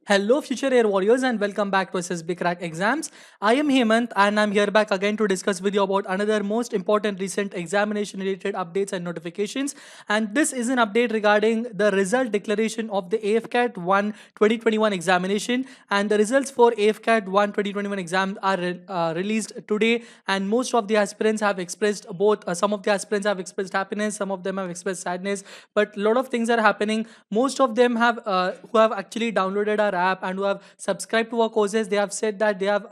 Hello, future air warriors, and welcome back to SSB Crack Exams. I am Hemant, and I'm here back again to discuss with you about another most important recent examination-related updates and notifications. And this is an update regarding the result declaration of the AFCAT 1 2021 examination. And the results for AFCAT 1 2021 exam are released today. And most of the aspirants have expressed both. Some of the aspirants have expressed happiness, some of them have expressed sadness. But a lot of things are happening. Most of them have who have actually downloaded our app and who have subscribed to our courses, they have said that they have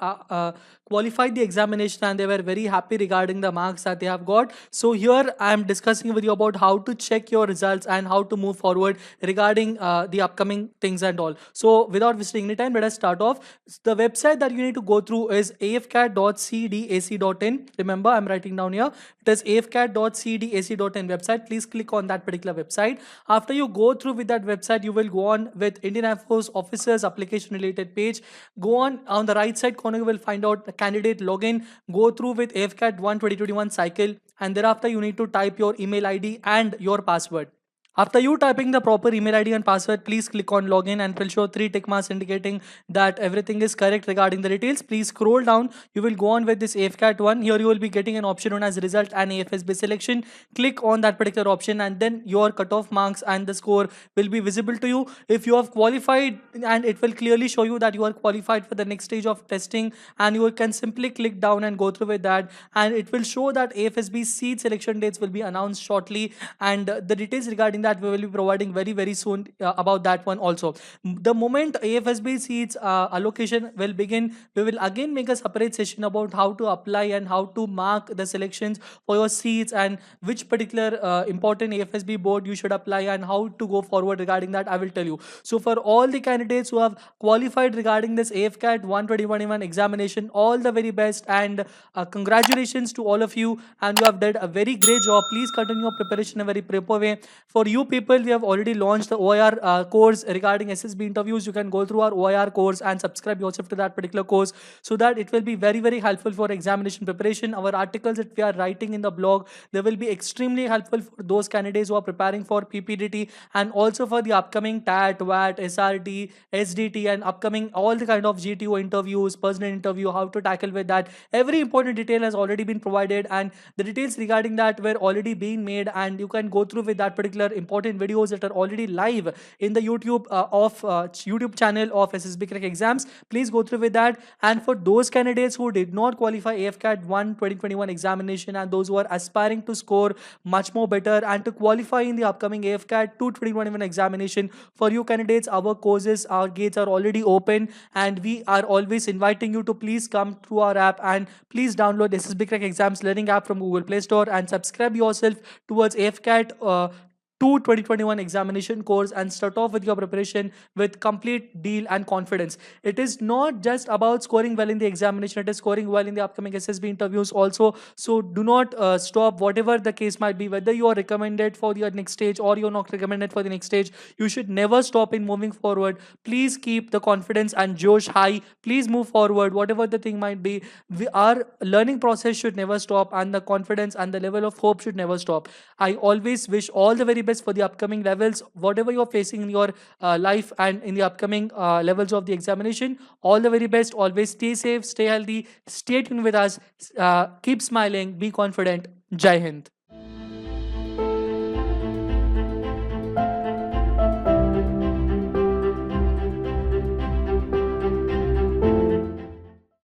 qualified the examination and they were very happy regarding the marks that they have got. So here I am discussing with you about how to check your results and how to move forward regarding the upcoming things and all. So without wasting any time, let us start off. The website that you need to go through is afcat.cdac.in. Remember, I'm writing down here. It is afcat.cdac.in website. Please click on that particular website. After you go through with that website, you will go on with Indian Air Force officers application related page. Go on the right side corner, you will find out the candidate login. Go through with AFCAT 1 2021 cycle, and thereafter you need to type your email ID and your password. After you typing the proper email ID and password, please click on login and it will show 3 tick marks indicating that everything is correct regarding the details. Please scroll down. You will go on with this AFCAT 1. Here you will be getting an option known as result and AFSB selection. Click on that particular option and then your cutoff marks and the score will be visible to you. If you have qualified, and it will clearly show you that you are qualified for the next stage of testing, and you can simply click down and go through with that, and it will show that AFSB seat selection dates will be announced shortly, and the details regarding that we will be providing very soon about that one also. The moment AFSB seats allocation will begin, we will again make a separate session about how to apply and how to mark the selections for your seats and which particular important AFSB board you should apply and how to go forward regarding that. I will tell you. So for all the candidates who have qualified regarding this AFCAT 12021 examination, all the very best, and congratulations to all of you, and you have done a very great job. Please continue your preparation in a very proper way. For you people, we have already launched the OIR course regarding SSB interviews. You can go through our OIR course and subscribe yourself to that particular course so that it will be very helpful for examination preparation. Our articles that we are writing in the blog, they will be extremely helpful for those candidates who are preparing for PPDT and also for the upcoming TAT, VAT, SRT, SDT, and upcoming all the kind of GTO interviews, personal interview, how to tackle with that. Every important detail has already been provided, and the details regarding that were already being made, and you can go through with that particular important videos that are already live in the YouTube channel of SSB Crack Exams. Please go through with that. And for those candidates who did not qualify AFCAT 1 2021 examination and those who are aspiring to score much more better and to qualify in the upcoming AFCAT 2 2021 examination, for you candidates, our courses, our gates are already open, and we are always inviting you to please come through our app and please download SSB Crack Exams learning app from Google Play Store and subscribe yourself towards AFCAT 2 2021 examination course and start off with your preparation with complete deal and confidence. It is not just about scoring well in the examination, it is scoring well in the upcoming SSB interviews also. So do not stop, whatever the case might be, whether you are recommended for the next stage or you're not recommended for the next stage, you should never stop in moving forward. Please keep the confidence and josh high. Please move forward, whatever the thing might be. Our learning process should never stop, and the confidence and the level of hope should never stop. I always wish all the very best for the upcoming levels, whatever you're facing in your life and in the upcoming levels of the examination. All the very best. Always stay safe, stay healthy, stay tuned with us. Keep smiling, be confident. Jai Hind.